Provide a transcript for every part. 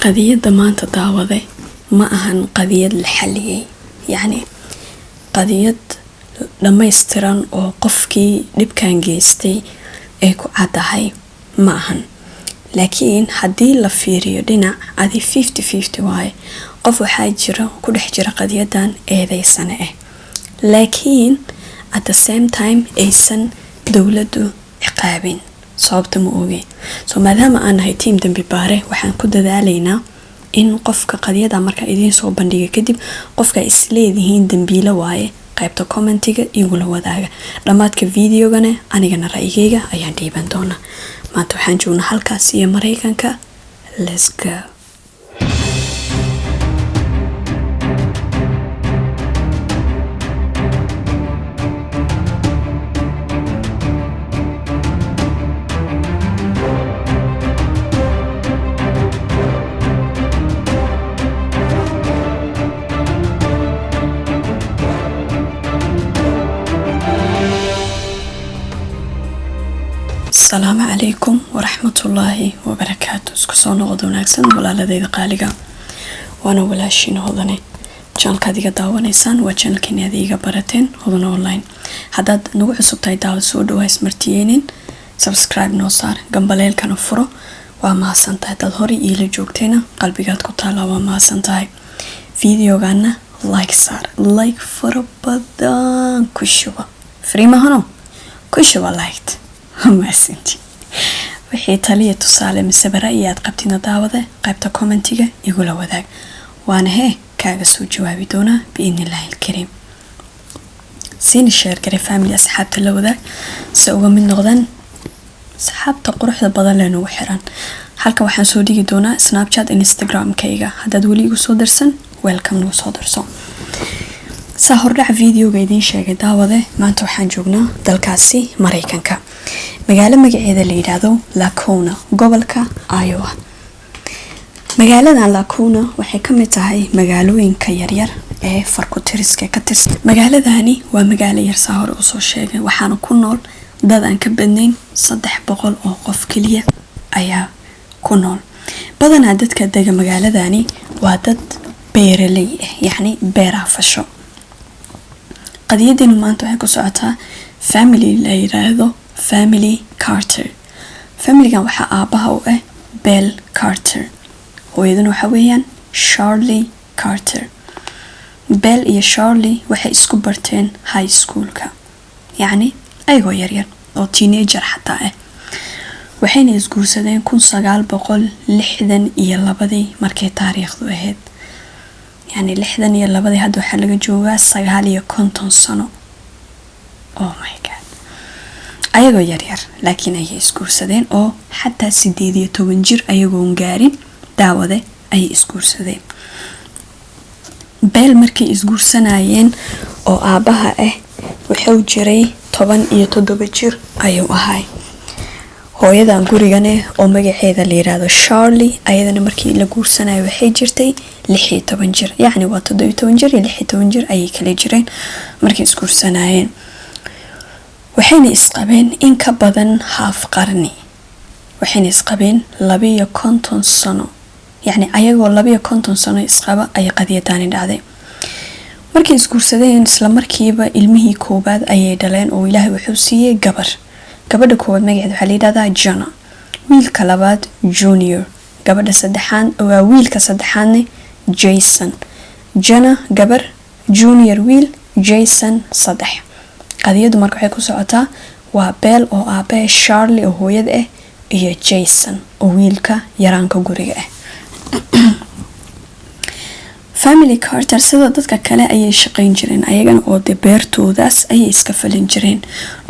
قضية maanta daawaday ma ahan qadiyad la xaliyay yani qadiyad dhammaystiran oo qofkii dhibkan geystay ay ku cadahay ma ahan laakiin hadii la fiiriyo dhinac adi 50-50 waaye qof waxaa jira ku dhex jira qadiyadan eedeysana ah laakiin at the same time aysan dawladdu ciqaabin sababta ma ogeyn soo maadaama aan nahay team dambi baare waxaan ku dadaalaynaa in qofka qadiyada marka idin soo bandhiga kadib qofka isleedihiin dambiila waaye qaybta commentiga igula wadaaga dhamaadka videogana anigana ra'yigayga ayaan dhiiban doonaa maanta waxaan joognaa halkaas iyo Mareykanka let's go السلام عليكم ورحمة الله وبركاته اسكسو نقضو ناكسن ولا لديد قالقا وانا ولاشين هضاني جانك هذيك داوانيسان وجانل كيني هذيك بارتين هضانا اونلاين حداد نوع سبتاي داو سودو هاي سمرتيينين سبسكرايب نوصار قنباليل كانو فرو وما سانتاي داد هوري إيلي جوكتينا قلبي قاد كتالا وما سانتاي فيديو غانا لايك سار لايك فرو بدان كشوا فريما هنو كشوا لايكت mahadsanti wixii taliya tusaale mise baraayaad qabtina daawada qaybta commentiga igula wadaag waana kaaga soo jawaabi doona biidnillaahi alkariim siin share gare family asxaabta la wadaag si uga mid noqdaan asxaabta quruxda badan leh nagu xiran halka waxaan soo dhigi doonaa Snapchat Instagram kayga hadaad wali igu soo dirsan welcome noo soo dirso sahordhac videoga idin sheegay daawade maanta waxaan joognaa dalkaasi Mareykanka magaalo magaceeda la yiraahdo Lacona gobolka Iowa magaalada Lacona waxay ka mid tahay magaalooyinka yaryar ee farkutiriska ka tirsan magaaladani waa magaalo yar sahor oo soo sheegay waxaana ku nool dad aan ka badnayn 300 oo qof kaliya ayaa ku nool badanaa dadka degan magaaladani waa dad beeraley ah yani beeraha fasho qadiyadeen maanta waxay ku socotaa family la yiraahdo family Carter family-gan waxa aabaha u ah Bill Carter hooyaduna waxa weeyaan Charlie Carter Bill iyo Charlie waxay isku barteen high school-ka yani ayagoo yaryar oo teenager xataa ah waxayna isguursadeen 1962 markay taariikhdu ahayd يعني لحدن يلا بدي هادو حلقة جوا سجالي كنتون سنة oh my god أيقو يرير لكن أي إسكور سدين أو حتى سديدية توبنجر أيقو نجارين دعوة أي إسكور سدين بيل مركي إسكور سنايين أو أباها وحو جري طبعا يتدوبجر أيو أهاي hooyadan gurigane oo magaceeda la yiraahdo Charlie ayadana markii la guursanay waxay jirtay 16 jir yani waa 17 jir iyo 16 jir ay kala jireen markii isku guursanayeen waxayna isqabeen in ka badan half qarni waxayna isqabeen 250 sano yani ayagoo 250 sano isqaba ay qadiyadani dhacday markii isku guursadeen isla markiiba ilmihii koobaad ayay dhaleen oo Ilaahay wuxuu siiyay gabar gabadha koowaad magaceedu waxa la yiraahdaa Jana wiilka labaad Junior gabadha saddexaad waa wiilka saddexaadna Jason Jana gabar Junior wiil Jason saddex qadiyadu marka waxay ku socotaa waa Bill oo aabe Charlie oo hooyad ah iyo Jason oo wiilka yaraanka guriga ah family Carter sida dadka kale ayay shaqeyn jireen ayagana oo beertoodaas ayay iska falin jireen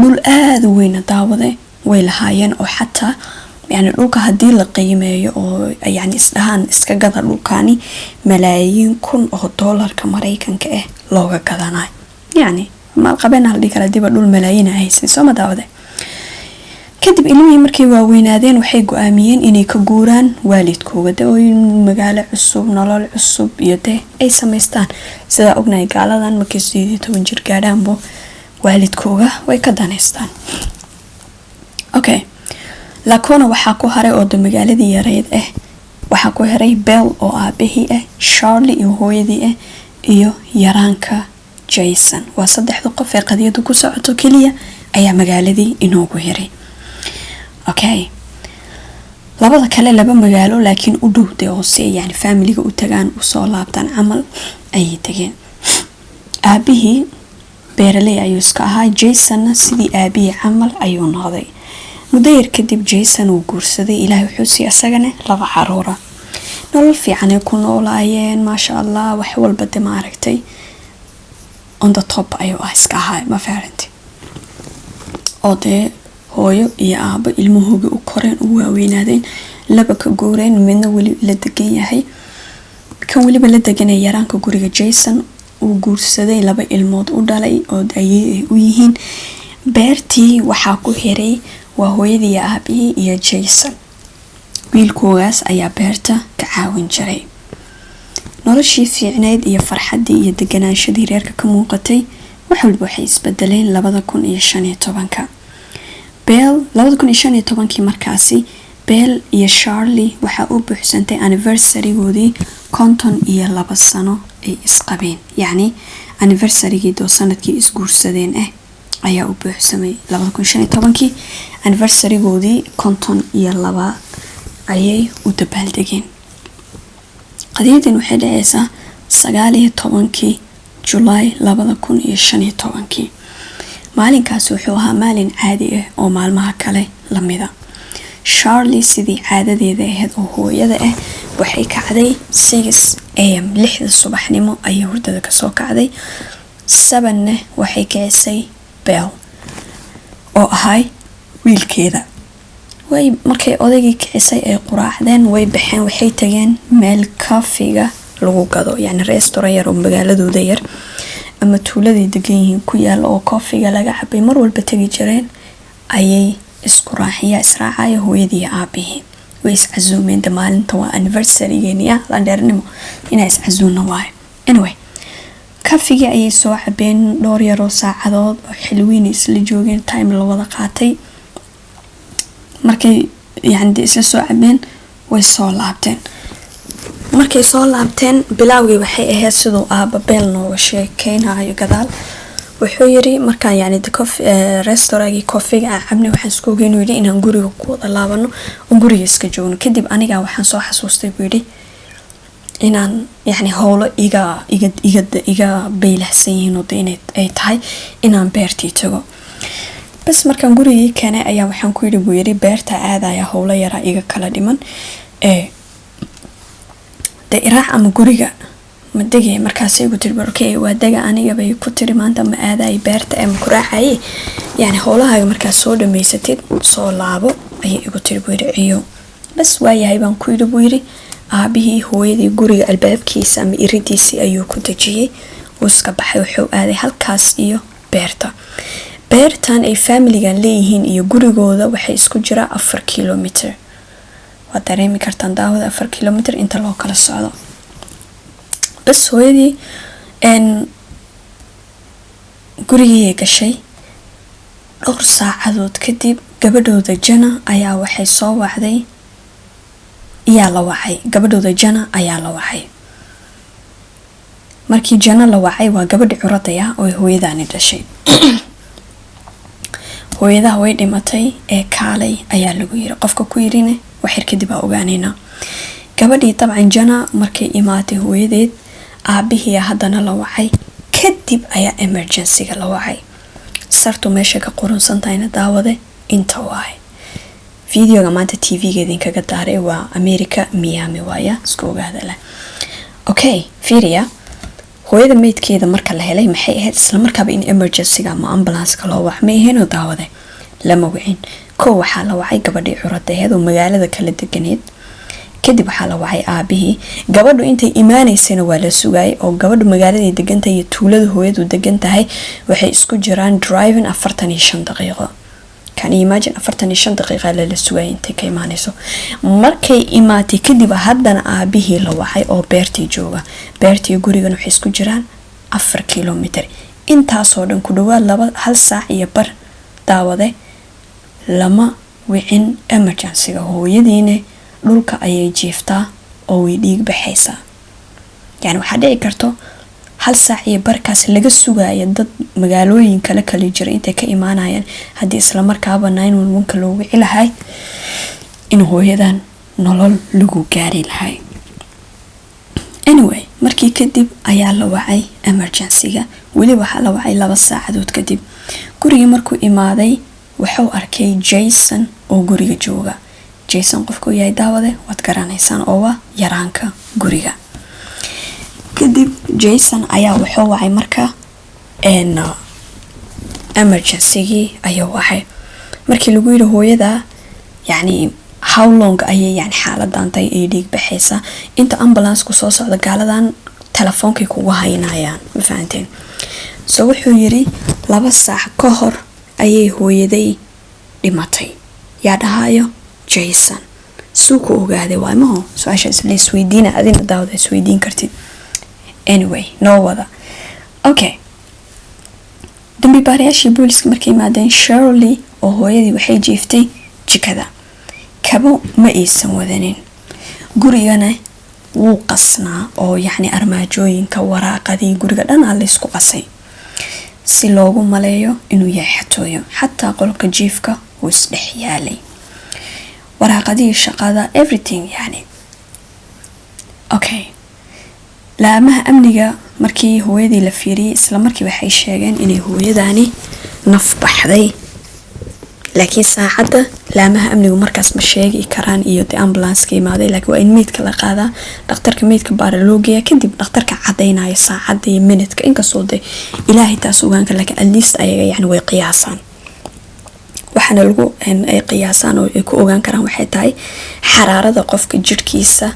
dhul aad u weyn daawade way lahaayeen oo xataa yani dhulka hadii la qiimeeyo oo yani isdhahan iska gada dhulkani malaayiin kun oo dollarka Mareykanka ah looga gadanaay yani ma qabeen hal dhig kala dib dhul malaayiin ah haysan soo daawade kadib ilmihii markay waaweynaadeen waxay go'aamiyeen inay ka guuraan waalidkooda dawooyin magaalo cusub nolol cusub iyo ay sameystaan sida ognahay gaaladan markay 17 jir gaadhaanbo waalidkooda way ka daneystaan okay Lacona waxa ku haray oo magaaladii yareed waxaa ku xiray Bell oo aabihii ah, Charlie iyo hooyadii ah, iyo yaraanka Jason. waa saddexda qof ee qadiyadu ku socoto kaliya ayaa magaaladii inoogu xiray. okay, labada kale laba magaalo laakiin u dhowday oo si yani familiga u tagaan u soo laabtaan camal ayay tageen. aabihii beeraley ayuu iska ahaa, Jasonna sidii aabihii camal ayuu noqday. muddo yar kadib Jason uu guursaday, ilaahay wuxuu siiyay asagana 2 caruura. nolol fiican ay ku noolaayeen maasha Allah, wax walba de ma aragtay on the top ayuu iska ahaa, ma fahanti. oo de hooyo iyo aabo ilmahooga u koreen u waaweynaadeen, laba ka guureen, midna wali la degan yahay. kan waliba la deganay yaraanka guriga Jason uu guursaday, 2 ilmood u dhalay oo ayay u yihiin. beertii waxaa ku xiray waa hooyadii iyo aabihii iyo Jason. wiilkoogaas ayaa beerta ka caawin jiray. noloshii fiicneed iyo farxadii iyo deganaanshadii reerka ka muuqatay wax walba waxay isbedeleen 2015. Bell 2015 markaasi Bell iyo Charlie waxaa u buuxsantay anniversary-goodii 52 sano ay isqabeen. yani anniversary-gii doo sanadkii isguursadeen ayaa u buuxsamay 2015. anniversary-goodii 52 ayay u dabaaldegeen. qadiyadan waxay dhacaysaa 19 July 2015. maalinkaas wuxuu ahaa maalin caadi ah oo maalmaha kale lamida. Charlie sidii caadadeeda ahayd oo hooyada ah waxay kacday 6 am 6 subaxnimo ayay hurdada ka soo kacday. 7 waxay kicisay Bell oo ahay wiilkeeda. way markay odaygii kicisay ay quraacdeen way baxeen, waxay tageen meel kaafiga lagu gado, yani restaurant yar oo magaaladooda yar ama tuuladii degan yihiin ku yaal oo kaafiga laga cabay mar walba tagi jireen. ayay isku israacaya hooyadii aabihii way iscazuumeen. maalinta waa anniversary-geeni landheernimo inay iscazuuna waayo. anyway, kaafigii ayay soo cabeen dhowr yaroo saacadood oo xilwiin isla joogeen, time la wada qaatay. markay yani isla soo cabeen way soo laabteen. markay soo laabteen bilaawgii waxay ahayd sidoo aaba Bell nooga sheekeynayo gadaal. wuxuu yiri markaan yani restaurant-gii coffee aan cabnay waxaan isku ogeynay inaan guriga ku wada laabano oo guriga iska joogno. kadib aniga waxaan soo xasuustay buu yiri inaan yani howlo iga beylahsan yihiin oo inay ay tahay inaan beertii tago. bas markaan gurigii keenay ayaa waxaan ku yiri buu yiri beerta aadaya howlo yara iga kala dhiman de iraac ama guriga ma degay. markaas ay ku tiri okay waa dega aniga bay ku tiri maanta ma aaday beerta ama ku raacay, yani howlaha markaas soo dhameysatid soo laabo ayay igu tiri buu yiri ciyo. bas waayahay baan ku yiri buu yiri aabihii hooyadii guriga albaabkiisa ama iridiisi ayuu ku dajiyay oo iska baxay. wuxuu aaday halkaas iyo beerta. beertan ay familigan leeyihiin iyo gurigooda waxay isku jira 4 kilometer. waa dareemi kartaan daawada 4 kilometer inta loo kala socdo. bas hooyadii gurigii gashay. dhowr saacadood kadib gabadhooda Jana ayaa waxay soo wacday gabadhooda Jana ayaa la wacay. markii Jana la wacay waa gabadhi curadaya oo hooyadaani dhashay. hooyada way dhimatay ee kaalay ayaa lagu yiri. qofka ku yirina waxir kadib aa ogaanayna. gabadhii dabcan Jana markay imaatay hooyadeed aabihii haddana la wacay. kadib ayaa emergency-ga la wacay. sartu meesha ka qoransantayna daawade inta waay. videoga maanta TV-geedin kaga daaray waa America Miami waaya isku ogaada la. okay, fiiriya hooyada meydkeeda marka la helay maxay ahayd isla markaaba in emergency-ga ama ambulance-ka loo wacmay heeno daawade lama wicin. waxaa la wacay gabadhii curadeed oo magaalada kala deganeed. kadib waxaa la wacay aabihii. gabadhu intay imaanaysayna waa la sugay oo gabadhu magaalada degantahay iyo tuulada hooyadu degantahay waxay isku jiraan driving 45 daqiiqo. kan imagine 45 daqiiqo la sugay intay ka imaanayso. markay imaatay kadib haddana aabihii la wacay oo beertii jooga. beertii gurigan waxay isku jiraan 4 kilometer. intaas oo dhan ku dhawaad 1 saac iyo bar daawade lama wicin emergency-ga. hooyadiina dhulka ayay jiiftaa oo way dhiig baxaysaa. yani waxaa dhici karto 1 saac iyo barkaas laga sugayo dad magaalooyin kala jira intay ka imaanayaan haddii isla markaaba 911 loo wici lahay in hooyadan nolol lagu gaari lahay. anyway markii kadib ayaa la wacay emergency-ga. weli waxaa la wacay 2 saacadood kadib. gurigii markuu imaaday wuxuu arkay Jason oo guriga jooga. Jason qofku yahay daawade waad garanaysaan oo waa yaraanka guriga. kadib Jason ayaa wuxuu wacay marka emergency-gii ayuu wacay. markii lagu yiri hooyada yani how long ayay yani xaaladan tay ay dhiig baxaysa inta ambulance ku soo socda gaaladan telefoonka kugu haynayaan ma fahanteen. so wuxuu yiri 2 saac ka hor ayay hooyaday dhimatay. yaa dhahayo Jason. suuku ogaaday waa ma su'aashaas la isweydiina adina daawada isweydiin kartid. anyway no wada okay. dambi baariyaashii booliska markay imaadeen Shirley oo hooyadii waxay jiiftay jikada. kabo ma aysan wadanin. gurigana wuu qasnaa oo yani armaajooyinka waraaqadii guriga dhan la isku qasay si loogu maleeyo inuu yahay xatooyo. xataa qolka jiifka wuu isdhex yaalay. waraaqadii shaqada everything yani okay. laamaha amniga markii hooyadii la fiiriyay isla markii waxay sheegeen inay hooyadani naf baxday. laakiin saacada laamaha amnigu markaas ma sheegi karaan iyo ambulance ka imaaday laakiin waa in meedka la qaadaa. dhakhtarka meedka baara loo geeyaa kadib dhakhtarka cadeynaya saacada iyo minutka inkastoo ilaahay taas ogaanka laakiin at least ayaga yani way qiyaasaan. waxaana lagu ay qiyaasaan oo ay ku ogaan karaan waxay tahay xaraarada qofka jirkiisa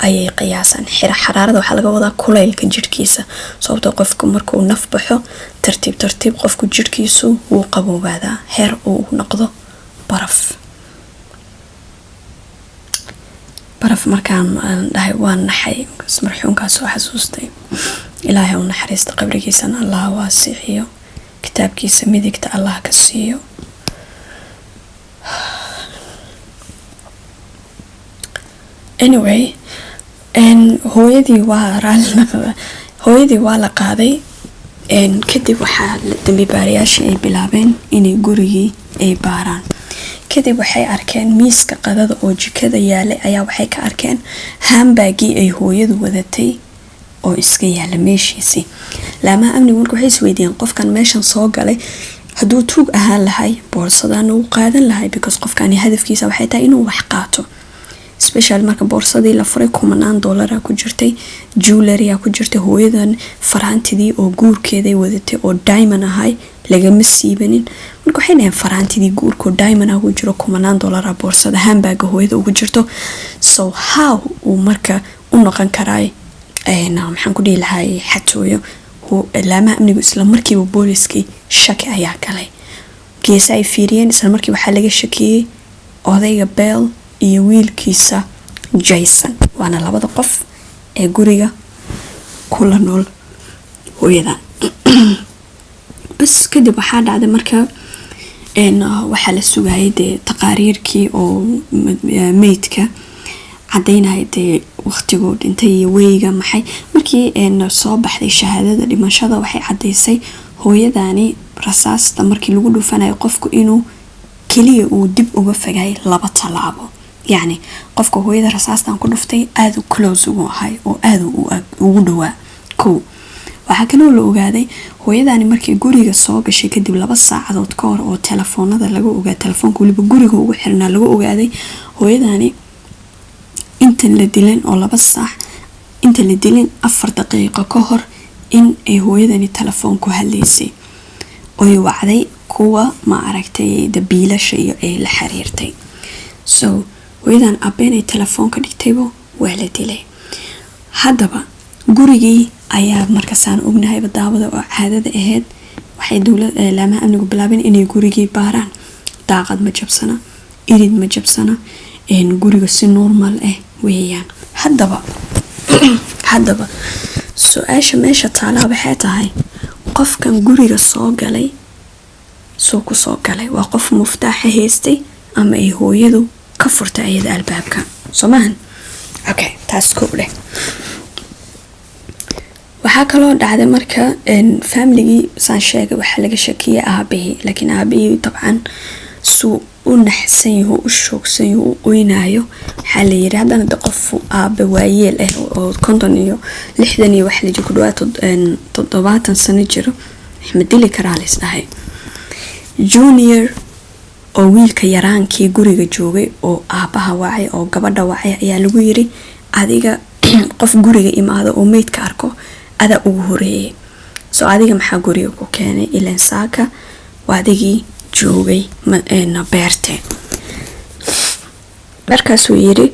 ayay qiyaasaan. xaraarada waxaa laga wadaa kulaylka jirkiisa sababtoo qofka markuu naf baxo tartiib qofku jirkiisu wuu qaboobadaa heer uu noqdo baraf markaan dhahay waan naxay marxuunkaas soo xasuustay. ilaahay u naxariista qabrigiisana allah waasixiyo kitaabkiisa midigta allah ka siiyo. anyway hooyadii waa la qaaday. kadib waxaa dambi baariyaashii ay bilaabeen inay gurigii ay baaraan. kadib waxay arkeen miiska qadada oo jikada yaalay ayaa waxay ka arkeen handbagii ay hooyadu wadatay oo iska yaala meeshiisii. laamaha amnigu marka waxay isweydiiyeen qofkan meeshan soo galay hadduu tuug ahaan lahay boorsadana uu qaadan lahay because qofkani hadafkiisa waxay tahay inuu wax qaato. special marka boorsadii la furay $10 ku jirtay, jewelry ku jirtay, hooyadan faraantidii oo guurkeeday wadatay oo diamond ahay lagama siibanin. marka waxay dhahay faraantidii guurko diamond ah ku jiro $10 boorsada handbag hooyada ugu jirto. so how uu marka u noqon karay maxaan ku dhihi lahay xatooyo. laamaha amnigu isla markiiba booliskii shaki ayaa galay. geesa ay fiiriyeen isla markii waxaa laga shakiyay odayga Bell iyo wiilkiisa Jason. waana labada qof ee guriga kula nool hooyadan. bas kadib waxaa dhacday marka waxaa la sugayay taqaariirkii oo meydka cadeynaya waqtigu dhintay iyo weyga maxay. markii soo baxday shahaadada dhimashada waxay cadeysay hooyadani rasaasta markii lagu dhufanayo qofku inuu kaliya uu dib uga fogay 2 talaabo. yani qofka hooyada rasaastan ku dhuftay aad u close ugu ahay oo aad ugu dhawaa. waxaa kaloo la ogaaday hooyadani markii guriga soo gashay kadib 2 saacadood ka hor oo telefoonada laga ogaa telefoonka waliba guriga ugu xirnaa laga ogaaday hooyadani inta la dilan oo 2 saac inta la dilin 4 daqiiqo ka hor in ay hooyadani telefoon ku hadlaysay oo wacday kuwa ma aragtay dabiilasha iyo ay la xiriirtay. so hooyadan abeenay telefoonka dhigtaybo waa la dilay. haddaba gurigii ayaa markaasaan ognahay daawada oo caadada ahayd waxay laamaha amnigu bilaabeen inay gurigii baaraan. daaqad ma jabsana, irid ma jabsana, guriga si normal ah weeyaan. haddaba su'aasha meesha taala waxay tahay qofkan guriga soo galay soo ku soo galay waa qof muftaax haystay ama ay hooyadu ka furtay ayada albaabka. Soomahan okay taas kowle waxaa kaloo dhacday marka family saan sheegay waxa laga shakiyay aabihii laakiin aabihii dabcan suu u naxsan yahay u shoogsan yahay u oynayo waxa la yiri hadana qof aabe waayeel ah oo 50 iyo 60 iyo wax la jiro ku dhawaad 70 sano jiro Axmed dili karaa la isdhahay junior oo wiilka yaraankii guriga joogay oo aabaha wacay oo gabadha wacay ayaa lagu yiri adiga qof guriga imaado oo meedka arko ada ugu horeeyay soo adiga maxaa guriga ku keenay ilaan saaka waa adigii joogay na beerte markaasuu yiri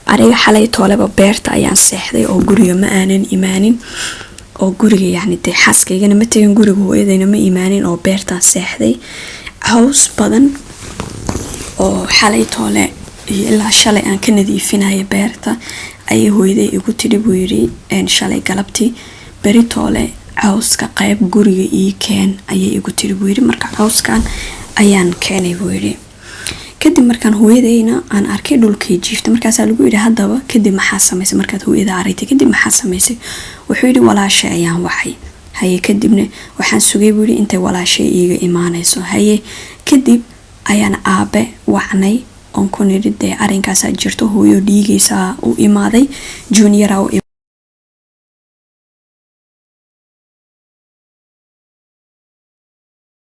aniga xalay tooleba beerta ayaan seexday oo guriga ma aanan imaanin oo guriga yani de xaaskaygana ma tagin guriga hooyadayna ma imaanin oo beertaan seexday caws badan oo xalay toole ilaa shalay aan ka nadiifinaya beerta ayay hooyaday igu tiri buu yiri shalay galabtii beri toole cawska qayb guriga ii keen ayay igu tiri buu yiri marka cawskan ayaan keenay buu yiri kadib markaan hooyadayna aan arkay dhulkii jiifta markaas lagu yiri hadaba kadib maxaa sameysay markaad hooyada aragtay kadib maxaa sameysay wuxuu yiri walaashay ayaan waxay haye kadibna waxaan sugay buu yiri intay walaashay iiga imaanayso haye kadib ayaan aabe wacnay on ku niri de arinkaas jirto hooyo dhiigaysa u imaaday junior